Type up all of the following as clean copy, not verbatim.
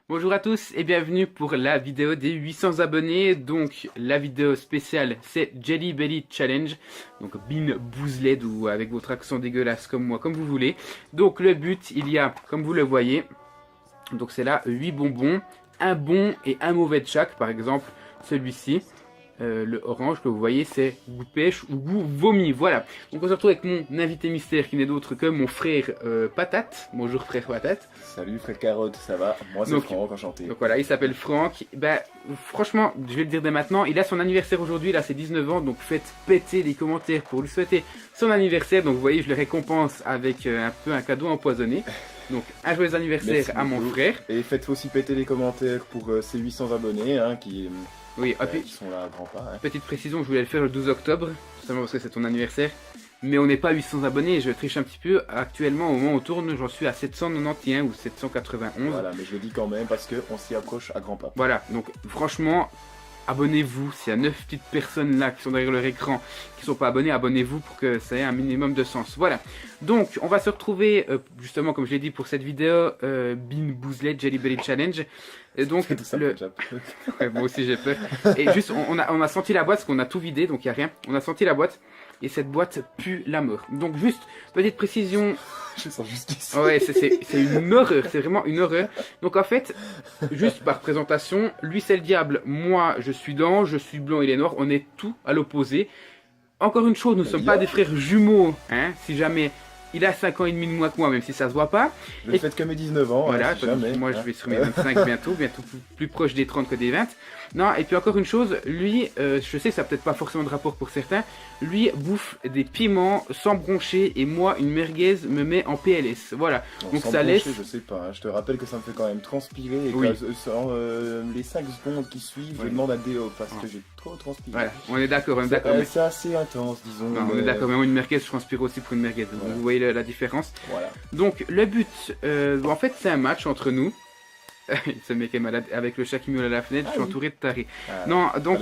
Bonjour à tous et bienvenue pour la vidéo des 800 abonnés. Donc la vidéo spéciale c'est Jelly Belly Challenge. Donc Bean Boozled ou avec votre accent dégueulasse comme moi, comme vous voulez. Donc le but, il y a, comme vous le voyez, donc c'est là 8 bonbons, un bon et un mauvais de chaque. Par exemple celui-ci. Le orange que vous voyez c'est goût pêche ou goût vomi, voilà. Donc on se retrouve avec mon invité mystère qui n'est d'autre que mon frère Patate. Bonjour frère Patate. Salut frère Carotte, ça va? Moi c'est Franck, enchanté. Donc voilà, il s'appelle Franck. Ben, franchement, je vais le dire dès maintenant, il a son anniversaire aujourd'hui, il a ses 19 ans, donc faites péter les commentaires pour lui souhaiter son anniversaire. Donc vous voyez, je le récompense avec un peu un cadeau empoisonné. Donc un joyeux anniversaire Merci à mon beaucoup. frère. Et faites aussi péter les commentaires pour ces 800 abonnés qui sont là à grands pas. Hein. Petite précision, je voulais le faire le 12 octobre, seulement parce que c'est ton anniversaire. Mais on n'est pas à 800 abonnés, je triche un petit peu. Actuellement, au moment où on tourne, j'en suis à 791 ou 791. Voilà, mais je le dis quand même parce qu'on s'y approche à grands pas. Voilà, donc franchement, abonnez-vous. S'il y a 9 petites personnes là qui sont derrière leur écran qui ne sont pas abonnées, abonnez-vous pour que ça ait un minimum de sens. Voilà, donc on va se retrouver justement, comme je l'ai dit, pour cette vidéo Bean Boozled Jelly Belly Challenge. Et donc, Tout ça, ouais, moi aussi j'ai peur. Et juste, on a senti la boîte, parce qu'on a tout vidé, donc il n'y a rien. On a senti la boîte. Et cette boîte pue la mort. Donc juste, petite précision. Je sens juste ici. Ouais, c'est une horreur, c'est vraiment une horreur. Donc en fait, juste par présentation, lui c'est le diable, moi je suis l'ange, je suis blanc, il est noir, on est tout à l'opposé. Encore une chose, nous ne sommes pas des frères jumeaux, hein, si jamais il a 5 ans et demi de moins que moi, même si ça se voit pas. Le fait que mes 19 ans, voilà, si jamais, moi je vais sur mes 25 bientôt plus proche des 30 que des 20. Non, et puis encore une chose, lui, je sais que ça n'a peut-être pas forcément de rapport pour certains, lui bouffe des piments sans broncher et moi, une merguez me met en PLS. Voilà, bon, donc sans ça broncher, laisse... je sais pas, hein. Je te rappelle que ça me fait quand même transpirer et Oui. que les 5 secondes qui suivent, Oui. je demande un déo parce que j'ai trop transpiré. Voilà, on est d'accord, mais... C'est assez intense, disons. Non, on est d'accord, mais moi une merguez, je transpire aussi pour une merguez, donc Voilà. vous voyez la différence. Voilà. Donc le but, en fait c'est un match entre nous. Ce mec est malade, avec le chat qui miaule à la fenêtre, je suis entouré de tarés. Non, donc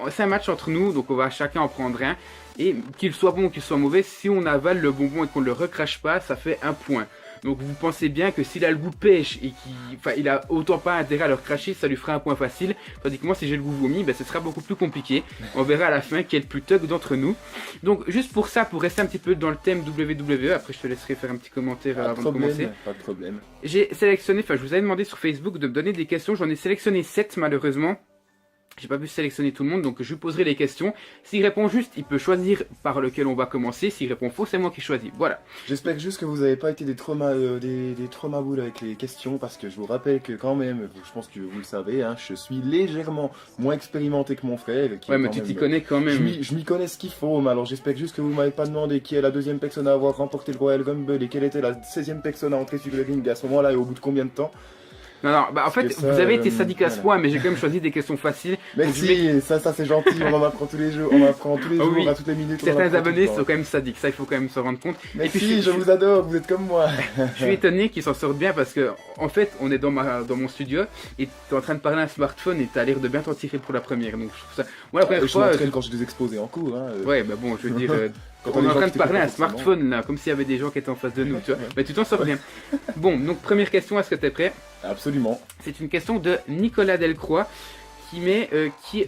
c'est un match entre nous, donc on va chacun en prendre un. Et qu'il soit bon ou qu'il soit mauvais, si on avale le bonbon et qu'on le recrache pas, ça fait un point. Donc vous pensez bien que s'il a le goût pêche et il a autant pas intérêt à le recracher, ça lui fera un point facile. Tandis que moi si j'ai le goût vomi, ben, ce sera beaucoup plus compliqué. On verra à la fin qui est le plus thug d'entre nous. Donc juste pour ça, pour rester un petit peu dans le thème WWE, après je te laisserai faire un petit commentaire avant de commencer. Pas de problème. J'ai sélectionné, enfin je vous avais demandé sur Facebook de me donner des questions, j'en ai sélectionné 7 malheureusement. J'ai pas pu sélectionner tout le monde, donc je lui poserai les questions. S'il répond juste, il peut choisir par lequel on va commencer. S'il répond faux, c'est moi qui choisis. Voilà. J'espère juste que vous n'avez pas été des traumas boules avec les questions, parce que je vous rappelle que quand même, je pense que vous le savez, hein, je suis légèrement moins expérimenté que mon frère. Ouais, mais tu t'y connais quand même. Je m'y connais ce qu'il faut, mais alors j'espère juste que vous m'avez pas demandé qui est la deuxième personne à avoir remporté le Royal Rumble et quelle était la 16e personne à entrer sur le ring à ce moment-là et au bout de combien de temps. Non, non, bah en fait, ça, vous avez été sadique à ce point, mais j'ai quand même choisi des questions faciles. Merci, ça c'est gentil, on en apprend tous les jours, on apprend tous les jours, oui. à toutes les minutes. Certains abonnés sont quand même sadiques, ça il faut quand même se rendre compte. Mais et puis, si, je vous adore, vous êtes comme moi. Je suis étonné qu'ils s'en sortent bien parce que, en fait, on est dans mon studio et t'es en train de parler à un smartphone et t'as l'air de bien t'en tirer pour la première. Donc je trouve ça. Moi la première je fois. m'entraîne quand je des exposés en cours. Hein, Ouais, bah bon, je veux dire. Quand on est en train de qui parler à un t'écoutent, forcément. smartphone là, comme s'il y avait des gens qui étaient en face de nous, tu vois. Mais tu t'en sors bien. Bon, donc première question, est-ce que t'es prêt? Absolument. C'est une question de Nicolas Delcroix qui met,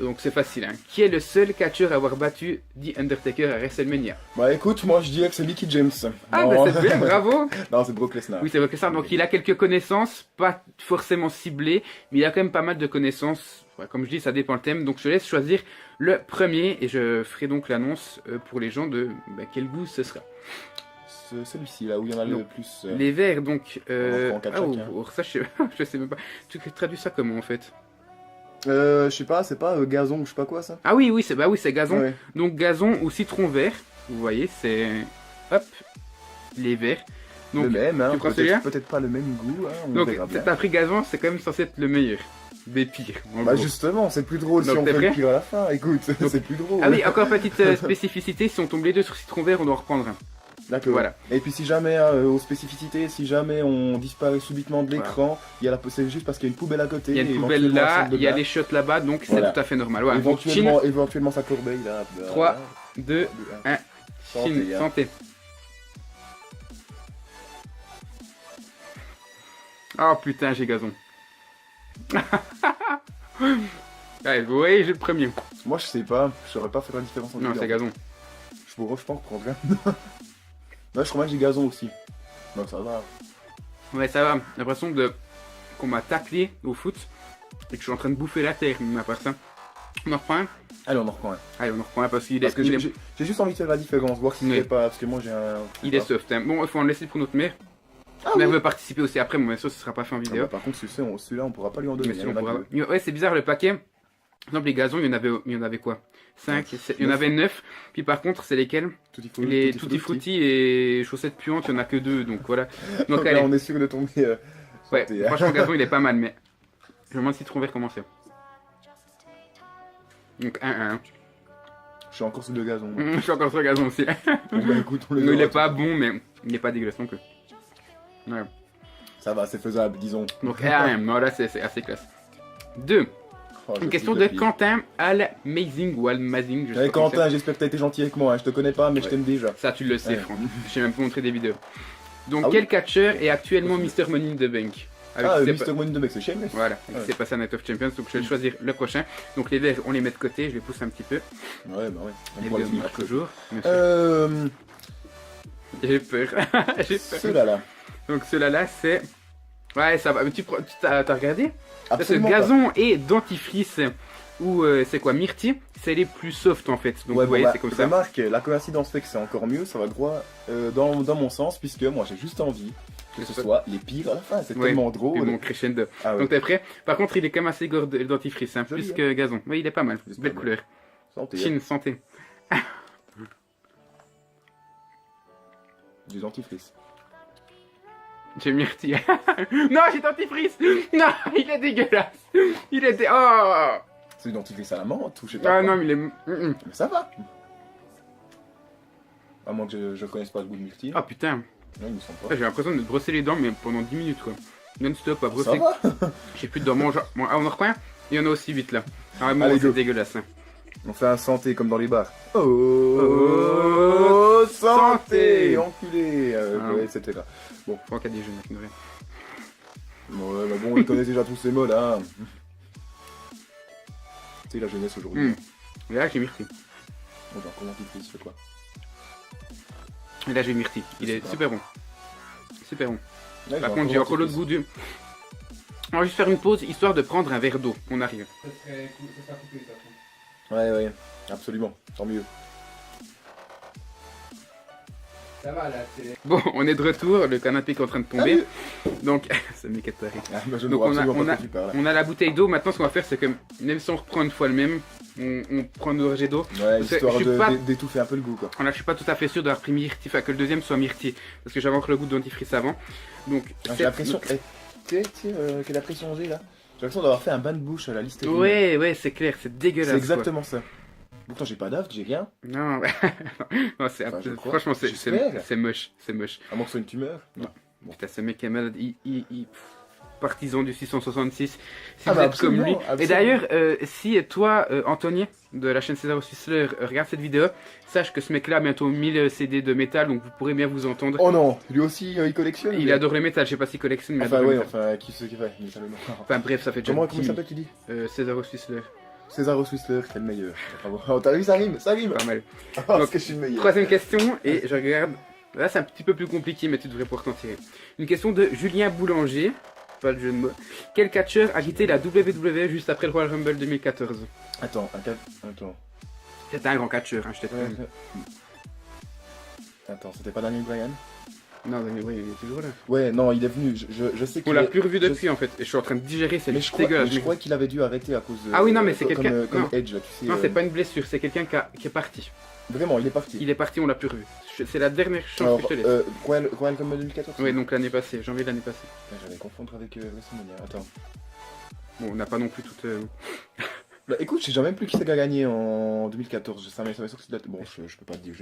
donc c'est facile, hein, qui est le seul catcheur à avoir battu The Undertaker à WrestleMania? Bah écoute, moi je dirais que c'est Mickey James. Ah Non. bah c'est bien, bravo. Non, c'est Brock Lesnar. Oui, c'est vrai que ça. Donc il a quelques connaissances, pas forcément ciblées, mais il a quand même pas mal de connaissances. Ouais, comme je dis, ça dépend le thème. Donc je te laisse choisir le premier et je ferai donc l'annonce pour les gens de quel goût ce sera. Celui-ci là où il y en a le plus. Les verts, donc. On en prend quatre ça je sais même pas. Tu traduis ça comment en fait? Je sais pas, c'est pas gazon ou je sais pas quoi ça. Ah oui, oui, c'est gazon. Ouais. Donc gazon ou citron vert. Vous voyez, c'est. Hop, les verts. Donc, le même, hein, tu prends celui-là? peut-être pas le même goût. Hein, on donc verra bien. t'as pris gazon, c'est quand même censé être le meilleur. Des pires. Bah justement, c'est plus drôle donc, si on t'es fait prêt? le pire à la fin. Écoute, c'est plus drôle. Ah oui, encore petite spécificité, si on tombe les deux sur citron vert, on doit en reprendre un. D'accord. Voilà. Et puis si jamais, aux spécificités, si jamais on disparaît subitement de l'écran, c'est juste parce qu'il y a une poubelle à côté. Il y a une et poubelle éventuellement là, celle de il y a là. des shots là-bas, donc Voilà. c'est tout à fait normal. Voilà. Éventuellement sa corbeille là. 3, 2, 1, Santé, hein. santé. Oh putain, j'ai gazon. Allez, vous voyez, j'ai le premier. Moi, je sais pas. Je saurais pas faire la différence entre Non, les c'est deux. gazon. Je pense prendre un. Là, je crois bien que j'ai gazon aussi. Non, ça va. Ouais, ça va. J'ai l'impression qu'on m'a taclé au foot et que je suis en train de bouffer la terre, mais à part ça. On en reprend un. Allez, on en reprend un. Allez, on en reprend un parce qu'il est, Parce que j'ai juste envie de faire la différence, voir si Oui. c'est pas. Parce que moi, j'ai un. il est soft. Hein. Bon, il faut en laisser pour notre mère. Ah, Mais oui. elle veut participer aussi après, bon, bien sûr, ce sera pas fait en Ah, vidéo. bah, par contre, celui-là, on pourra pas lui en donner. Mais si, il y en on a pourra- deux. Ouais, c'est bizarre le paquet. Par exemple, les gazons, il y en avait quoi 5, il y en avait 9. Puis par contre, c'est lesquels Les Tutti Frutti et chaussettes puantes, il y en a que 2. Donc voilà. Donc Là, allez. on est sûr de tomber. Ouais, santé, hein. franchement, gazon, il est pas mal, mais je me demande si citron vert comment c'est. Donc 1-1. Je suis encore sous le gazon. Je suis encore sur le gazon aussi. Bon, bah, écoute, on les Il aura est tous. pas bon, mais il est pas dégueulasse non plus. Ouais. Ça va, c'est faisable, disons. Donc 1-1, non, là c'est assez classe. 2. Oh, je Une question suis de pire. Quentin Almazing ou Almazing, je sais Eh, pas comment Quentin, j'espère que t'as été gentil avec moi. Hein. Je te connais pas, mais je Ouais. t'aime déjà. c'est. Ça, tu le sais, Ouais. Franck. Je t'ai même pas montré des vidéos. Donc, Ah oui quel catcheur est actuellement Mr. Money in the Bank Avec Ah, qui c'est Mr. Money de mec, c'est Sheamus. Voilà, Ouais. c'est passé à Night of Champions, donc je vais choisir le prochain. Donc les verts, on les met de côté, je les pousse un petit peu. Ouais, bah ouais. On Les pourra bleus, les on marche après. toujours. bien sûr. J'ai peur. J'ai peur. Ceux-là, là. Donc ceux-là, c'est... Ouais, ça va. Mais t'as regardé Parce que Absolument pas. gazon et dentifrice, ou c'est quoi, myrtille, c'est les plus soft en fait. Donc Ouais, vous voyez, bon, bah, c'est comme ça. remarque, la coïncidence fait que c'est encore mieux, ça va droit dans mon sens, puisque moi j'ai juste envie que ce soit les pires à la fin, c'est Ouais, tellement Puis drôle. bon, crescendo. Ah ouais, Donc t'es prêt Par contre, il est quand même assez gore le dentifrice, hein, Joli, plus hein. que gazon. Oui, il est pas mal. C'est Belle pas couleur. santé. Chine, santé. Du dentifrice. J'ai myrtille. Non, j'ai dentifrice. Non, il est dégueulasse. Il est Oh C'est du dentifrice à la menthe ou je sais pas. Ah quoi. non, mais il est... Mais ça va. À moins que je connaisse pas le goût de myrtille. Ah putain. Non, il me semble Ah, pas. j'ai l'impression de me brosser les dents, mais pendant 10 minutes quoi. Non-stop à Ça brosser. va. J'ai plus de dents. Bon, ah, on en reprend un. Il y en a aussi 8 là. Ah, bon, Allez, c'est go. dégueulasse. Hein. On fait un santé comme dans les bars. Oh, santé, enculé, Ah. ouais, etc. Je crois qu'il y a des jeunes qui n'ont rien. Ouais, bah bon, ils connaissent déjà tous ces mots là. Tu sais, la jeunesse aujourd'hui. Hmm. Et là, j'ai myrtille. Bon, bah, comment tu fais, quoi. Et là, j'ai myrtille. Il Je est sais pas. super bon. Super bon. Ouais, Par contre, j'ai encore l'autre goût du... On va juste faire une pause, histoire de prendre un verre d'eau. On arrive. Ça serait cool, ça serait coupé, ça. Ouais, absolument, tant mieux. Ça va là, c'est... Bon, on est de retour, le canapé qui est en train de tomber. Donc, ce mec est taré. Ah, bah, je ne Donc, vois on a- absolument on pas a- de quoi tu parles. On a la bouteille d'eau, maintenant ce qu'on va faire c'est que même si on reprend une fois le même, on prend une gorgée d'eau. Ouais, que histoire je suis pas- d'étouffer un peu le goût, quoi. Là je suis pas tout à fait sûr d'avoir pris myrtille, enfin que le deuxième soit myrtille, parce que j'avais encore le goût de dentifrice avant. Donc, Ah, j'ai l'impression... Tu sais, quelle impression j'ai là J'ai l'impression d'avoir fait un bain de bouche à la liste. Ouais, c'est clair, c'est dégueulasse. C'est exactement ça. Pourtant, j'ai pas d'aft, j'ai rien. Quoi. Non, non c'est Enfin, je crois. franchement J'espère. c'est moche, c'est moche. À moins que ce soit une tumeur. Putain, ce mec est malade, partisan du 666. Si Ah vous bah êtes comme lui. absolument, Et d'ailleurs, si toi, Anthony, de la chaîne César Swissler, regarde cette vidéo, sache que ce mec-là a bientôt 1000 CD de métal, donc vous pourrez bien vous entendre. Oh non, lui aussi, il collectionne. Il lui. adore le métal, je sais pas s'il collectionne, mais il Enfin, adore le ouais, métal. enfin, qui se fait mais ça le nom. Enfin bref, ça fait déjà Comment 10 il 000. s'appelle, tu dis César Swissler, César Swissler, c'est le meilleur. Bravo. Oh, t'as vu, ça rime. pas mal. Oh, parce Donc, que je suis le meilleur. Troisième question, et je regarde. Là, c'est un petit peu plus compliqué, mais tu devrais pouvoir t'en tirer. Une question de Julien Boulanger. Pas le jeu de mots. Quel catcheur a quitté la WWE juste après le Royal Rumble 2014 ? Attends. C'était un grand catcheur, hein, je t'ai Ouais, dit. Attends, c'était pas Daniel Bryan Non, mais oui, il est toujours là. Ouais, non, il est venu. Je sais On qu'il l'a est- plus revu je- depuis en fait, et je suis en train de digérer, c'est Mais je crois, dégueulasse. mais je crois qu'il avait dû arrêter à cause de. Ah oui, non, mais c'est comme- quelqu'un- Comme non. Edge, là, tu sais. Non, c'est pas une blessure, c'est quelqu'un qui est parti. Vraiment, il est parti. Il est parti, on l'a plus revu. C'est la dernière chance Alors, que je te laisse. Royal comme 2014 Oui, donc l'année passée, janvier de l'année passée. J'allais confondre avec WrestleMania. Attends. Bon, on n'a pas non plus toute. Bah écoute, je sais jamais plus qui c'est qui a gagné en 2014. Ça m'est sûr que c'est bon, je peux pas te dire.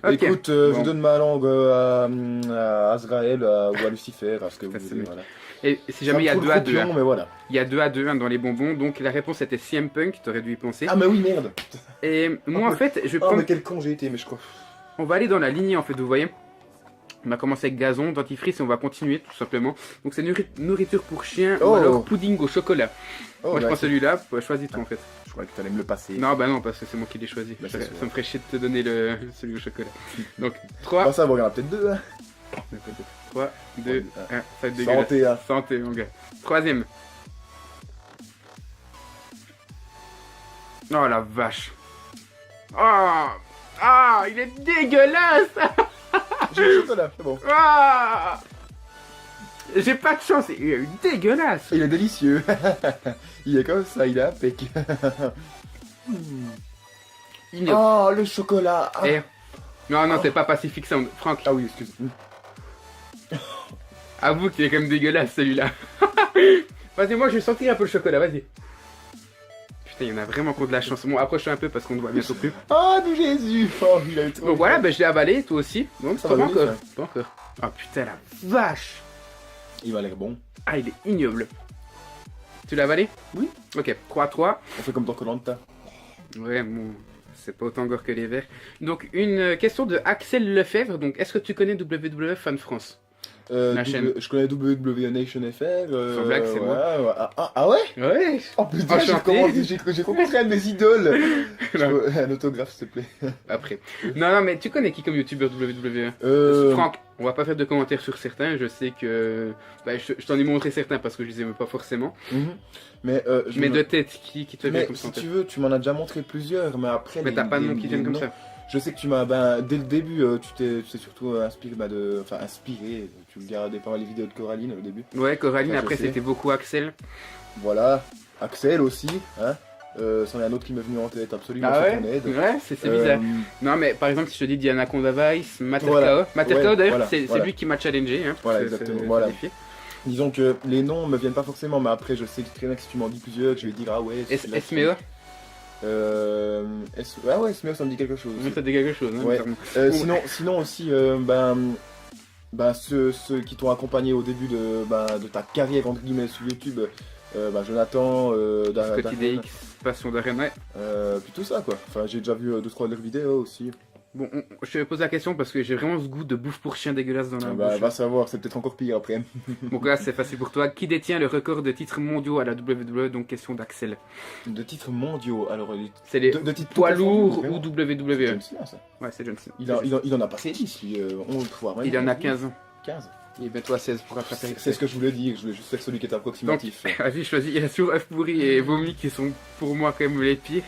Ok, Écoute, bon. je donne ma langue à Azrael ou à Lucifer, à ce que vous Ça, c'est voulez. mieux. Voilà. Et si jamais il y a Ça me 2 fout à le 2, croupion, mais voilà. il y a 2 à 2 dans les bonbons, donc la réponse était CM Punk, t'aurais dû y penser. Ah mais oui, merde. Et moi en fait, je vais Oh prendre. mais quel con j'ai été, mais je crois. On va aller dans la lignée en fait, vous voyez. On a commencé avec gazon, dentifrice et on va continuer tout simplement. Donc c'est nourriture pour chien Oh. ou alors pudding au chocolat. Oh, Moi je bah, prends celui-là, choisis toi en fait. Je croyais que t'allais me le passer. Non bah non parce que c'est moi qui l'ai choisi. Bah, ça, c'est ça sûr. me ferait chier de te donner celui au chocolat. Donc 3, Bah, ça va, il y en a peut-être deux. Hein. 3, 2, 1, ça va être dégueulasse. Santé, hein. Santé mon gars. Troisième. Oh la vache. Ah, il est dégueulasse. J'ai le chocolat, c'est bon. Ah, j'ai pas de chance, il est dégueulasse. Il est délicieux. Il est comme ça, il est impec. Il est- Oh, le chocolat. Ah, Eh. Non, c'est pas Pacific Sound. Franck, Ah oui, excuse. avoue qu'il est quand même dégueulasse celui-là. Vas-y, moi je vais sentir un peu le chocolat, vas-y. Putain, il y en a vraiment qui ont de la chance. Bon, approche-toi un peu parce qu'on ne voit bientôt plus. Oh, du Jésus. Oh, il a eu trop. Donc voilà, ben je l'ai avalé, toi aussi. Donc Ça pas va encore. donner, Pas encore. Oh putain, la vache. Il va l'air bon. Ah, il est ignoble. Tu l'as avalé? Oui. Ok, 3-3. On fait comme dans Koh-Lanta. Ouais, bon, c'est pas autant gore que les verts. Donc, une question de Axel Lefebvre. Donc, est-ce que tu connais WWF Fan France? La chaîne. Je connais WWE Nation FR. Sans blague, c'est ouais, moi. ouais. Ah ouais? Ouais. Oh putain, Enchanté. j'ai rencontré un de mes idoles. Un autographe, s'il te plaît. Après. Non, mais tu connais qui comme youtubeur WWE? Franck, on va pas faire de commentaires sur certains. Je sais que. Bah, je t'en ai montré certains parce que je les aimais pas forcément. Mais, Mais de tête, qui te vient mais comme ça si en tête? tu veux, tu m'en as déjà montré plusieurs, mais après. Mais t'as pas de nom qui viennent comme ça. Je sais que tu m'as, dès le début, tu t'es surtout inspiré, inspiré, tu regardais pas mal les vidéos de Coraline au début. Ouais, Coraline, Ça, je après sais. c'était beaucoup Axel. Voilà, Axel aussi, hein. C'en est un autre qui m'est venu en tête, absolument, Ah c'est ouais? ton aide. Ouais, c'est bizarre. Non, mais par exemple, si je te dis Diana Conda Vice, Mater Voilà. KO. Mater Ouais, KO d'ailleurs, voilà, c'est voilà. lui qui m'a challengé. Hein, pour Voilà, se- exactement, se voilà. qualifier. Disons que les noms me viennent pas forcément, mais après je sais très bien que si tu m'en dis plusieurs, je vais dire ah ouais. celui-là, Esmeo, Ah ouais, Esmeo, ça me dit quelque chose. ça dit quelque chose. Hein, Ouais. bizarrement. Sinon aussi, ceux qui t'ont accompagné au début de ta carrière entre guillemets sur YouTube, Jonathan, Scotty Darren, DX, Passion d'Arène, ouais. puis tout ça quoi. Enfin, j'ai déjà vu 2-3 de leurs vidéos aussi. Bon, je te pose la question parce que j'ai vraiment ce goût de bouffe pour chien dégueulasse dans la bouche. Va savoir, c'est peut-être encore pire après. Donc là, c'est facile pour toi. Qui détient le record de titres mondiaux à la WWE? Donc question d'Axel. De titres mondiaux, alors C'est les de titres poids tout confondus, lourds vraiment. ou C'est WWE? John Cena, ça. Ouais, c'est John Cena. Il en a passé 10 lui, on le voit. Il en a 15 ans. 15. Il est bientôt à 16 pour rattraper. C'est ce que je voulais dire, je voulais juste faire celui qui est approximatif. Vas-y, choisis. Il y a sur œuf pourri et vomi qui sont pour moi quand même les pires.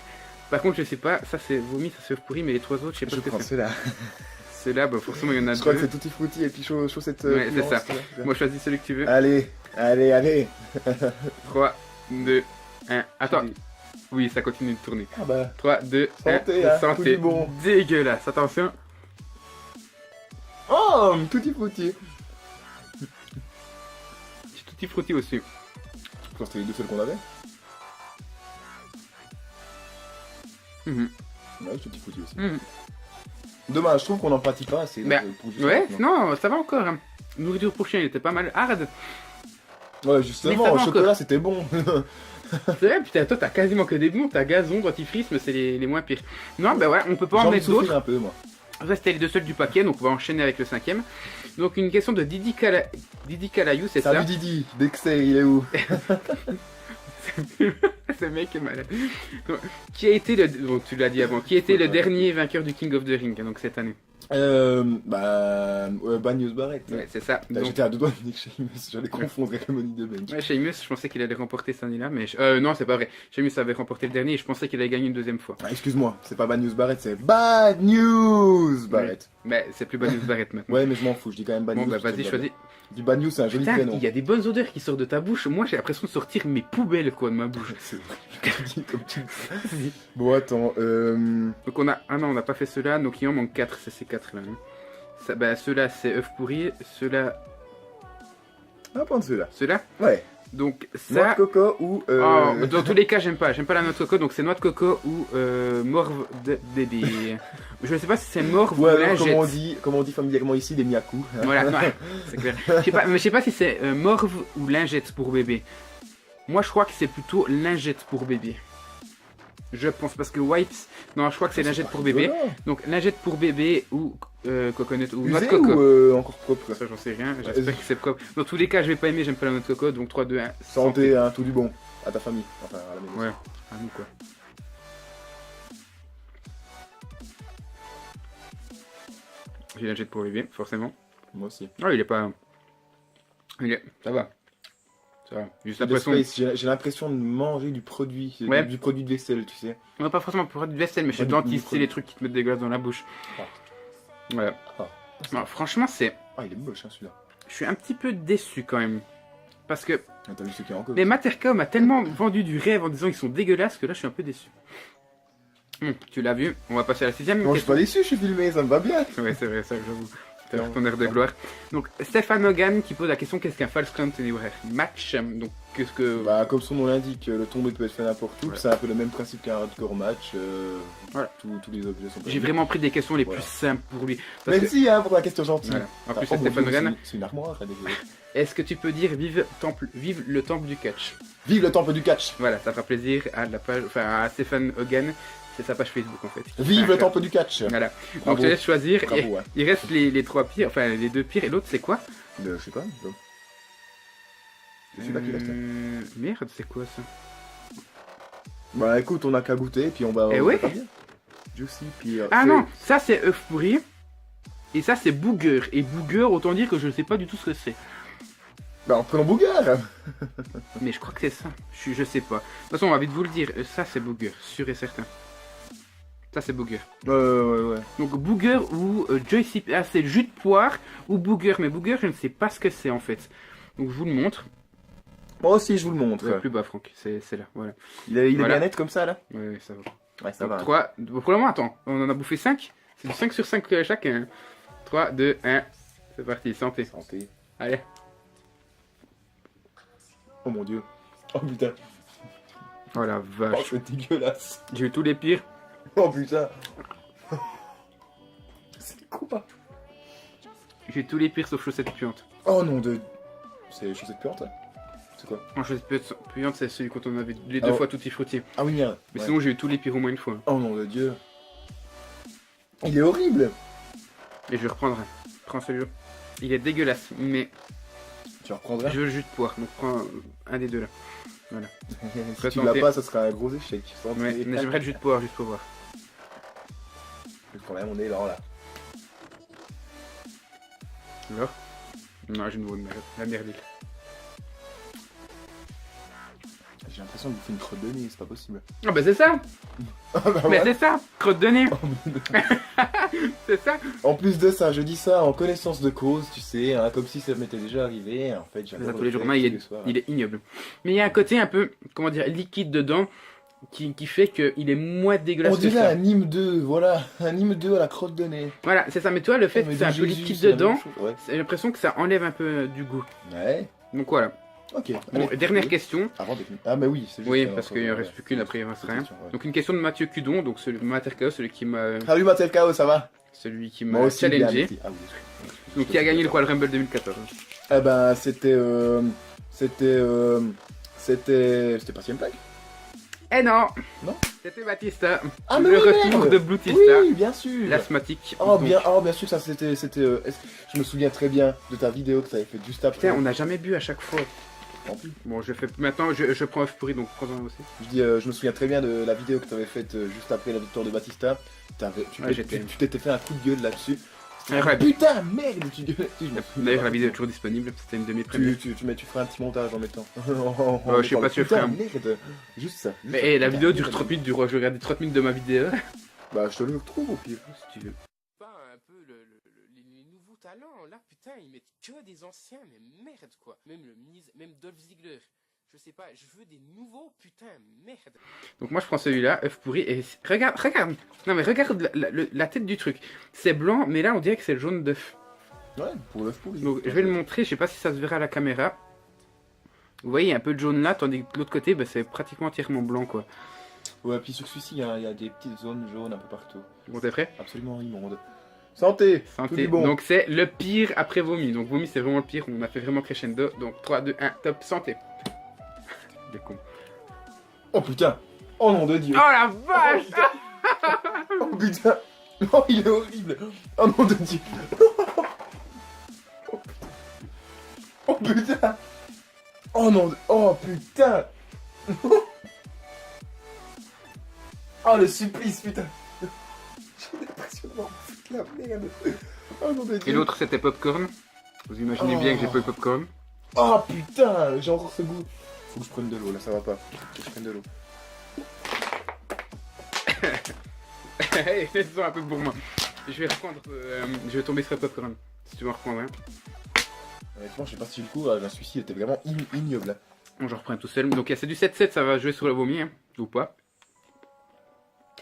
Par contre, je sais pas, ça c'est vomi, ça c'est œuf pourri, mais les trois autres, je sais pas Je ce que prends c'est. ceux-là. Ceux-là, bah forcément, il y en a Je crois que deux. c'est Tutti Frutti et puis chaussette. Ouais, c'est ça. piment, Moi, choisis celui que tu veux. Allez. 3, 2, 1. Attends. Oui, ça continue de tourner. Ah bah. 3, 2, 1. Santé, hein, tout Santé. du bon. Dégueulasse. Attention. Oh, Tutti Frutti. J'ai tutti frutti aussi. Je pense que c'était les deux seuls qu'on avait. Mhm. Ouais, Tutti Frutti aussi. Mhm. Dommage, je trouve qu'on n'en pâtit pas assez. Bah, pour juste Ouais, maintenant. non, ça va encore. Hein. Nourriture pour chien, il était pas mal hard. Ouais, Mais justement, ça au va chocolat encore. c'était bon. C'est vrai, putain, toi t'as quasiment que des bons. T'as gazon, dentifrice, mais c'est les moins pires. Non, bah ouais, on peut pas en J'ai envie de mettre souffrir d'autres. un peu, moi. Ça, c'était les deux seuls du paquet, donc on va enchaîner avec le cinquième. Donc, une question de Didi Calayou, c'est ça? Salut Didi, Dexter, il est où? Ce mec est malade. Donc, qui a été le. Bon, tu l'as dit avant. Qui a été le dernier vainqueur du King of the Ring, donc cette année? Banyos Barrett. Ouais, c'est ça. Donc, J'étais à deux doigts de dire Sheamus, j'allais confondre avec le Money de Bank. ouais, Sheamus, je pensais qu'il allait remporter cette année-là, mais. Non, c'est pas vrai. Sheamus avait remporté le dernier et je pensais qu'il allait gagner une deuxième fois. Ah, excuse-moi, c'est pas Bad News Barrett, c'est Bad News Barrett. Mais c'est plus Bad News Barrett maintenant. Ouais, mais je m'en fous, je dis quand même Bad Bon, News. bah parce que vas-y, c'est choisis. Du Bad News, c'est un joli Putain, prénom. il y a des bonnes odeurs qui sortent de ta bouche. Moi, j'ai l'impression de sortir mes poubelles, quoi, de ma bouche. C'est comme tu dis. Bon, attends, Donc, on a. Ah non, on n'a pas fait ceux-là, donc il en manque 4, c'est ces 4-là. Hein. Ça, bah, ceux-là, c'est œuf pourri. Ceux-là. on va prendre ceux-là. Ceux-là. Ouais. Donc, Noix ça. de coco ou. Oh, dans tous les cas, j'aime pas la noix de coco, donc c'est noix de coco ou morve de bébé. Je sais pas si c'est morve ou ou alors, lingette. comme on dit familièrement ici, des miakou. Hein. Voilà, ouais, c'est clair. Je sais pas si c'est morve ou lingette pour bébé. Moi, je crois que c'est plutôt lingette pour bébé. Je pense parce que wipes, non je crois que c'est lingette pour bébé. Donc lingette pour bébé ou coconut ou noix de coco. Ou encore propre. Ça j'en sais rien, j'espère que c'est propre. Dans tous les cas je vais pas aimer, j'aime pas la noix de coco, donc 3, 2, 1. Santé, hein, tout du bon. À ta famille, enfin à la maison. Ouais, à nous quoi. J'ai lingette pour bébé, forcément. Moi aussi. Ah il est pas... Ça va. Ça va. Juste l'impression... J'ai l'impression de manger du produit, ouais. du produit de vaisselle, tu sais. Non, pas forcément pour du vaisselle, mais chez le dentiste, c'est les trucs qui te mettent des glaces dans la bouche. Ah. Voilà. Ah. Non, franchement, c'est... Ah, il est moche, hein, celui-là. Je suis un petit peu déçu quand même. Parce que... T'as vu ce qu'il y a encore. Mais Materka m'a tellement vendu du rêve en disant qu'ils sont dégueulasses que là, je suis un peu déçu. Tu l'as vu, on va passer à la 6ème. Non, je suis pas déçu, je suis filmé, ça me va bien. Ouais, c'est vrai, ça, j'avoue. Ton air de gloire. Donc, Stéphane Hogan qui pose la question qu'est-ce qu'un false count anywhere match? Donc, qu'est-ce que. Bah, comme son nom l'indique, le tombé peut être fait n'importe où. Voilà. C'est un peu le même principe qu'un hardcore match. Voilà. Tous les objets sont. J'ai vraiment pris des questions les plus simples pour lui. Merci hein, pour la question gentille. Voilà. En plus, c'est Stéphane Hogan. C'est une armoire. Est-ce que tu peux dire vive le temple du catch? Vive le temple du catch. Voilà, ça fera plaisir à la page, enfin à Stéphane Hogan. C'est sa page Facebook en fait. Vive le temple du catch. Voilà. Bravo. Donc je te laisse choisir. Bravo, il reste les 3 pires, enfin les 2 pires et l'autre c'est quoi? Je sais pas. Je sais pas qui reste. Merde, c'est quoi ça? Bah écoute, on a qu'à goûter puis on va. Eh ouais. Juicy pire. Ah non, ça c'est œuf pourri. Et ça c'est booger. Et booger, autant dire que je ne sais pas du tout ce que c'est. Bah en prenant booger. Mais je crois que c'est ça. Je sais pas. De toute façon, on va vite vous le dire. Ça c'est booger, sûr et certain. Ça c'est booger. Ouais. Donc booger ou Joyce, ah, c'est jus de poire ou booger. Mais booger, je ne sais pas ce que c'est en fait. Donc je vous le montre. Moi aussi je vous le montre. Ouais, plus bas Franck, c'est là, voilà. Il est bien net comme ça là? Ouais, ça va. Ouais, ça donc, va. 3, pour le moment, attends, on en a bouffé 5. C'est du 5 sur 5 chacun. 3, 2, 1. C'est parti, santé. Santé. Allez. Oh mon dieu. Oh putain. Oh la vache. Oh c'est dégueulasse. J'ai eu tous les pires. Oh putain. C'est quoi? J'ai eu tous les pires sauf chaussettes puantes. Oh non de... C'est chaussettes puantes là? C'est quoi? Non, chaussettes puantes c'est celui quand on avait les 2 fois tutti frutti. Ah oui merde. Mais sinon j'ai eu tous les pires au moins une fois. Oh non de dieu. Il est horrible. Et je reprendrai. Prends celui-là. Il est dégueulasse mais... Tu reprendras? Je veux le jus de poire, donc prends un des deux là. Voilà. Si tu l'as pas, ça sera un gros échec. Ouais, mais j'aimerais le jus de poire juste pour voir. Le problème, on est là. Alors? Non, j'ai une bonne merde. La merdille. J'ai l'impression de bouffer une crotte de nez, c'est pas possible. Ah bah c'est ça. Ah bah mais c'est ça, crotte de nez. C'est ça. En plus de ça, je dis ça en connaissance de cause, tu sais, hein, comme si ça m'était déjà arrivé. En fait, ça tous les jours. Non, il est ignoble. Mais il y a un côté un peu, comment dire, liquide dedans qui fait qu'il est moins dégueulasse. On dirait un Nîmes 2, voilà, un Nîmes 2 à la crotte de nez. Voilà, c'est ça. Mais toi, le fait que c'est un peu liquide dedans, j'ai l'impression que ça enlève un peu du goût. Ouais. Donc voilà. Ok. Bon, dernière question. Ah bah oui, c'est juste. Oui, parce qu'il ne reste plus qu'une, après il ne reste rien. Donc une question de Mathieu Cudon, donc celui de Materka, celui qui m'a... Salut Materka, ça va? Celui qui m'a challengé. Ah, oui. Donc qui a gagné le Royal Rumble 2014. Eh ben c'était pas CM Punk? Eh non. Non. C'était Batista. Ah mais le oui, retour merde. de Batista. Oui, bien sûr. L'asthmatique. Oh bien sûr, ça c'était je me souviens très bien de ta vidéo que tu avais faite juste après. Putain, on n'a jamais bu à chaque fois. Bon, je fais maintenant, je prends œuf pourri, donc prends-en aussi. Je dis, je me souviens très bien de la vidéo que tu avais faite juste après la victoire de Batista. Tu t'étais fait un coup de gueule là-dessus. Putain, merde, tu gueules. D'ailleurs, la vidéo est toujours disponible, c'était une de mes premières. Tu feras un petit montage en mettant. Je sais pas si je ferai un. Merde, juste ça. Mais la vidéo dure 30 minutes, je vais regarder 30 minutes de ma vidéo. Bah, je te le retrouve au pire, si tu veux. Un peu les nouveaux talents, là, putain, ils mettent que des anciens, mais merde, quoi. Même Dolph Ziggler. Je sais pas, je veux des nouveaux, putain, merde. Donc moi je prends celui-là, œuf pourri, et regarde, non mais regarde la tête du truc. C'est blanc, mais là on dirait que c'est le jaune d'œuf. Ouais, pour l'œuf pourri. Donc je vais le montrer, je sais pas si ça se verra à la caméra. Vous voyez, il y a un peu de jaune là, tandis que de l'autre côté, bah, c'est pratiquement entièrement blanc, quoi. Ouais, puis sur celui-ci, il y a des petites zones jaunes un peu partout. Bon, t'es prêt? Absolument immonde. Santé. Santé. Bon. Donc c'est le pire après vomi. Donc vomi c'est vraiment le pire, on a fait vraiment crescendo. Donc 3, 2, 1, top, santé. Des cons. Oh putain. Oh nom de Dieu. Oh la vache. Oh putain. Oh, il est horrible. Oh nom de Dieu. Oh putain. Oh non. Oh putain. Oh le supplice, putain. J'ai l'impression d'avoir foutu la merde. Oh non de Dieu. Et l'autre c'était popcorn. Vous imaginez bien que j'ai pas eu popcorn. Oh putain, j'ai encore ce goût. Faut que je prenne de l'eau, là ça va pas. Faut que je prenne de l'eau. Hey, laisse-en un peu pour moi. Je vais reprendre. Je vais tomber sur le popcorn. Si tu veux en reprendre, hein. Honnêtement, je sais pas si le coup, là, celui-ci était vraiment ignoble. Bon, je reprends tout seul. Donc, c'est du 7-7, ça va jouer sur le vomi, hein, ou pas.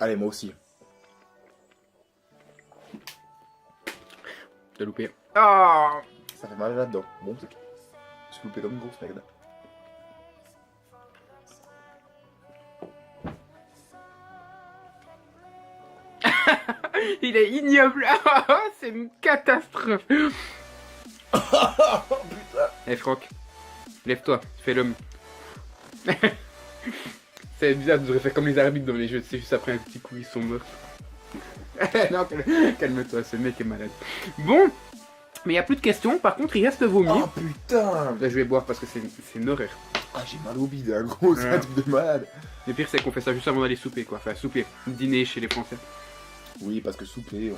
Allez, moi aussi. T'as loupé. Ah. Ça fait mal là-dedans. Bon, c'est. Je suis loupé comme une grosse merde. Il est ignoble. C'est une catastrophe. Oh putain. Eh Franck, lève-toi, fais l'homme. C'est bizarre, tu devrais faire comme les arbitres dans les jeux, c'est juste après un petit coup, ils sont morts. Non, calme-toi, ce mec est malade. Bon, mais il n'y a plus de questions, par contre il reste vomi. Oh putain. Là je vais boire parce que c'est une horreur. Ah, j'ai mal au bide, un gros, c'est un truc de malade. Le pire c'est qu'on fait ça juste avant d'aller souper quoi, enfin souper, dîner chez les Français. Oui, parce que souper,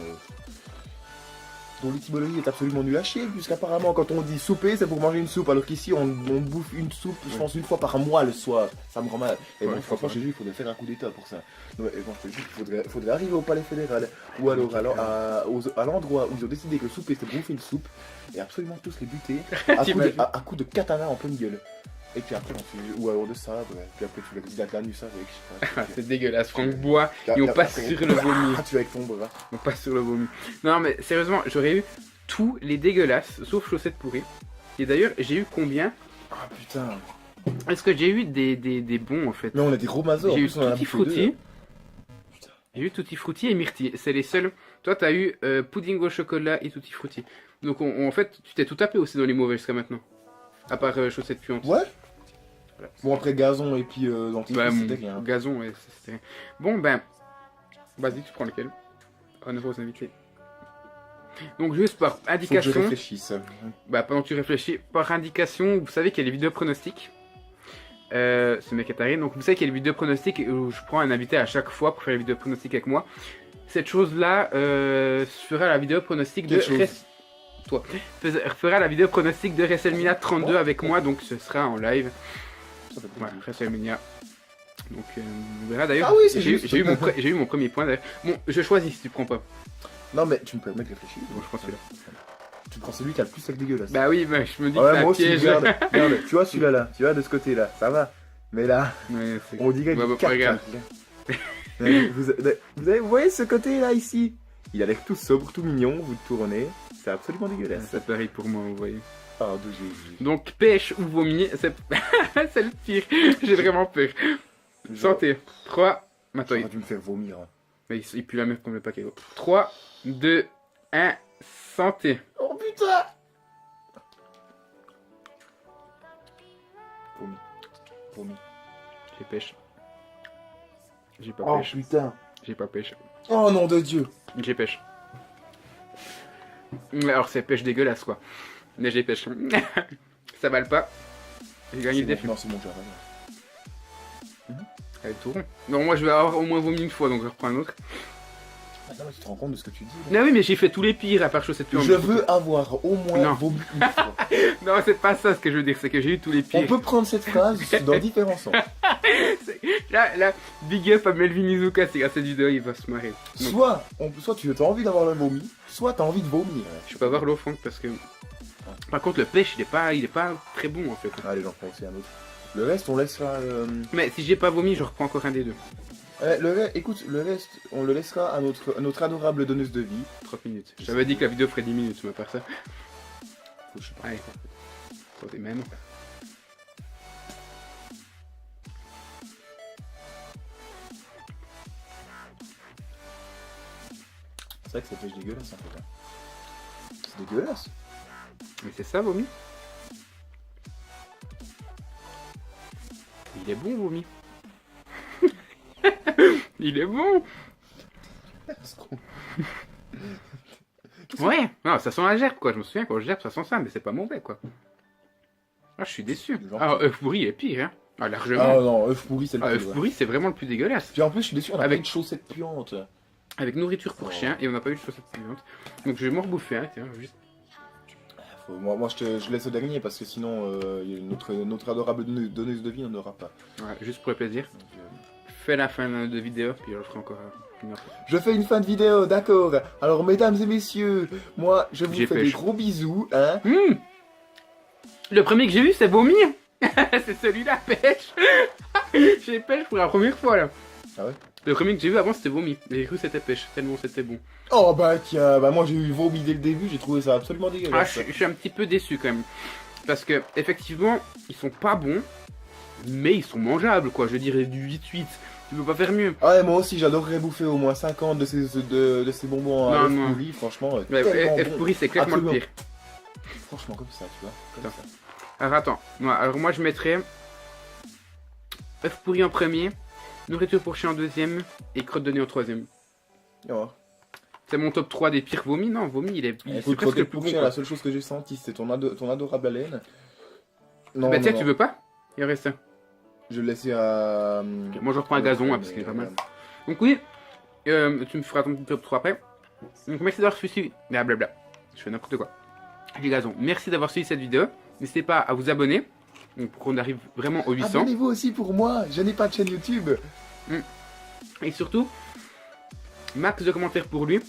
dont l'étymologie est absolument nulle à chier, puisqu'apparemment quand on dit souper, c'est pour manger une soupe, alors qu'ici on bouffe une soupe, je pense, une fois par mois le soir. Ça me rend mal. Et Ouais, bon, franchement, j'ai dit, il faudrait faire un coup d'état pour ça. Ouais, et bon, je te dis, il faudrait arriver au palais fédéral, ou alors à l'endroit où ils ont décidé que le souper c'était bouffer une soupe, et absolument tous les buter à coup de katana en pleine gueule. Et puis après, ou alors de sabre, puis après tu leur dis l'anus avec. C'est dégueulasse, Franck boit et on passe sur le vomi. Tu vas avec ton bras. On passe sur le vomi. Non mais sérieusement, j'aurais eu tous les dégueulasses, sauf chaussettes pourries. Et d'ailleurs, j'ai eu combien? Ah putain. Est-ce que j'ai eu des bons en fait? Mais on a des gros mazos. J'ai eu Tutti Frutti. J'ai eu Tutti Frutti et Myrtille. C'est les seuls. Toi, t'as eu pudding au chocolat et Tutti Frutti. Donc en fait, tu t'es tout tapé aussi dans les mauvais jusqu'à maintenant. À part chaussettes puantes. Ouais. Voilà. Bon après gazon et puis Bah, c'était rien. gazon, ouais, c'était... Bon ben, vas-y, tu prends lequel? Honneur aux invités. Donc juste par indication... Faut que je réfléchisse. Bah pendant que tu réfléchis, par indication, vous savez qu'il y a les vidéos pronostics. Ce mec est arrivé, donc vous savez qu'il y a les vidéos pronostics où je prends un invité à chaque fois pour faire les vidéos pronostics avec moi. Cette chose-là fera la vidéo pronostic de... Toi. Fera la vidéo pronostic de WrestleMania 32 avec moi, donc ce sera en live. Voilà, WrestleMania. Donc on verra d'ailleurs. Ah oui, c'est j'ai eu mon premier point d'ailleurs. Bon, je choisis si tu prends pas. Non mais tu me permets de réfléchir. Bon, je prends celui-là. Tu prends celui qui a le plus sac dégueulasse. Bah oui, bah, je me dis ouais, que c'est moi un aussi, piège. regarde, tu vois celui-là là, tu vois de ce côté-là, ça va. Mais là, Ouais, on dirait bah, du bah, regarde. vous voyez ce côté-là ici? Il a l'air tout sobre, tout mignon, vous le tournez, c'est absolument dégueulasse. C'est pareil pour moi, vous voyez. Oh de Jésus. Donc pêche ou vomi, c'est c'est le pire. J'ai vraiment peur. Santé. 3. Attends, J'aurais dû me faire vomir. Hein. mais il pue la merde comme le paquet. 3, 2, 1, santé. Oh putain. Vomi. Vomi. J'ai pêche. J'ai pas Oh pêche. putain. J'ai pas pêche. Oh nom de Dieu. J'ai pêche. Alors c'est pêche dégueulasse quoi. Mais j'ai pêche. Ça vale pas. J'ai gagné le défi. Non, c'est mon jeu. Allez, tout rond. Non, moi je vais avoir au moins vomi une fois donc je reprends un autre. Attends, mais tu te rends compte de ce que tu dis là? Non, oui, mais j'ai fait tous les pires à part chaussettes puantes. Je veux avoir au moins Non. vomi une fois. Non, c'est pas ça ce que je veux dire, c'est que j'ai eu tous les pires. On peut prendre cette phrase dans différents sens. Là, big up à Melvin Izuka, c'est grâce à cette vidéo, il va se marrer. Donc, Soit tu as envie d'avoir le vomi, soit tu as envie de vomir. je peux avoir l'eau Franck parce que... Par contre, le pêche, il est pas très bon en fait. Allez, j'en prends aussi un autre. Le reste, on laissera... Mais si j'ai pas vomi, je reprends encore un des deux. Écoute, le reste, on le laissera à notre adorable donneuse de vie. 30 minutes. J'avais dit que la vidéo ferait 10 minutes, mais à part ça. Je sais pas. Allez, attendez même. C'est vrai que c'est pêche dégueulasse en fait. C'est dégueulasse. Mais c'est ça, vomi. Il est bon, vomi. Il est bon. Ouais, non, ça sent la gerbe quoi. Je me souviens quand je gerbe, ça sent ça, mais c'est pas mauvais quoi. Ah, je suis déçu. Ah, œuf pourri est pire, hein. Ah, largement. Ah non, œuf pourri, c'est le œuf pourri, c'est vraiment le plus dégueulasse. Puis en plus, je suis déçu, on a avec pas une chaussette puante. Avec nourriture pour chien, et on n'a pas eu de chaussettes puantes. Donc je vais m'en rebouffer, hein, tiens, juste. Moi je laisse au dernier parce que sinon notre adorable donneuse de vie n'en aura pas. Ouais, juste pour le plaisir. Fais la fin de vidéo, puis je ferai encore une autre. Je fais une fin de vidéo, d'accord. Alors mesdames et messieurs, moi je vous fais des gros bisous, hein. Le premier que j'ai vu, c'est vomi. C'est celui-là, pêche. J'ai pêche pour la première fois là. Ah ouais. Le premier que j'ai vu avant c'était vomi, mais j'ai cru que c'était pêche, tellement c'était bon. Oh bah tiens, bah moi j'ai eu vomi dès le début, j'ai trouvé ça absolument dégueulasse. Ah, je suis un petit peu déçu quand même. Parce que effectivement, ils sont pas bons, mais ils sont mangeables quoi, je dirais du 8-8. Tu peux pas faire mieux. Ah ouais, moi aussi j'adorerais bouffer au moins 50 de ces bonbons à œuf pourri, franchement. Œuf pourri c'est clairement le pire. Franchement comme ça, tu vois. Comme ça. Alors attends, alors moi je mettrais œuf pourri en premier, nourriture pour chien en deuxième et crotte de nez en troisième. Oh. C'est mon top 3 des pires vomis. Non, vomi il est presque le plus bon. La seule chose que j'ai senti c'est ton adorable haleine. Non, bah tiens, tu veux pas? Il reste ça. Je le laissais à... Okay, moi je reprends un gazon parce qu'il est pas mal. Donc oui, tu me feras ton top 3 après. Donc merci d'avoir suivi... Blablabla, je fais n'importe quoi. Les gazons, merci d'avoir suivi cette vidéo. N'hésitez pas à vous abonner. Donc pour qu'on arrive vraiment aux 800. Abonnez-vous aussi pour moi, je n'ai pas de chaîne YouTube. Et surtout, max de commentaires pour lui.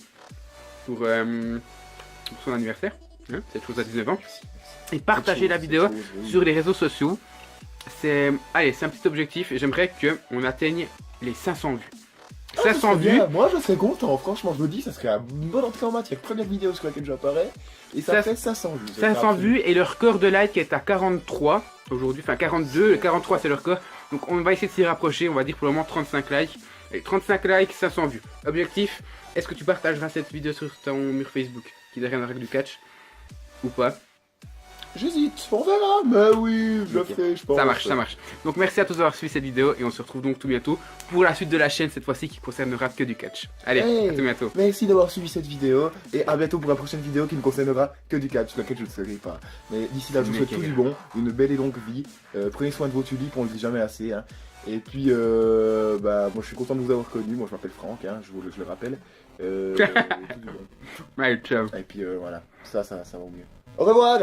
Pour son anniversaire. Hein, cette chose à 19 ans. Et partagez la vidéo sur les réseaux sociaux. Allez, c'est un petit objectif et j'aimerais qu'on atteigne les 500 vues. 500 vues. Moi je serais content, franchement je me dis ça serait une bonne entrée en matière. Première vidéo sur laquelle j'apparais et ça fait 500 vues. 500 vues et le record de like est à 43 aujourd'hui, enfin 42, 43 c'est le record. Donc on va essayer de s'y rapprocher, on va dire pour le moment 35 likes. Allez, 35 likes, 500 vues. Objectif, est-ce que tu partageras cette vidéo sur ton mur Facebook qui derrière la règle du catch ou pas? J'hésite, on verra, mais oui, je le ferai, je pense. Ça marche, ça marche. Donc merci à tous d'avoir suivi cette vidéo et on se retrouve donc tout bientôt pour la suite de la chaîne, cette fois-ci qui concernera que du catch. Allez, à tout bientôt. Merci d'avoir suivi cette vidéo et à bientôt pour la prochaine vidéo qui ne concernera que du catch, sur laquelle je ne serai pas. Mais d'ici là, je vous souhaite tout du bon, une belle et longue vie. Prenez soin de vos tulipes, on le dit jamais assez. Hein. Et puis, moi je suis content de vous avoir connu, moi je m'appelle Franck, hein, je le rappelle. Tout du bon. Allez, ciao. Et puis voilà, ça va au mieux. Au revoir!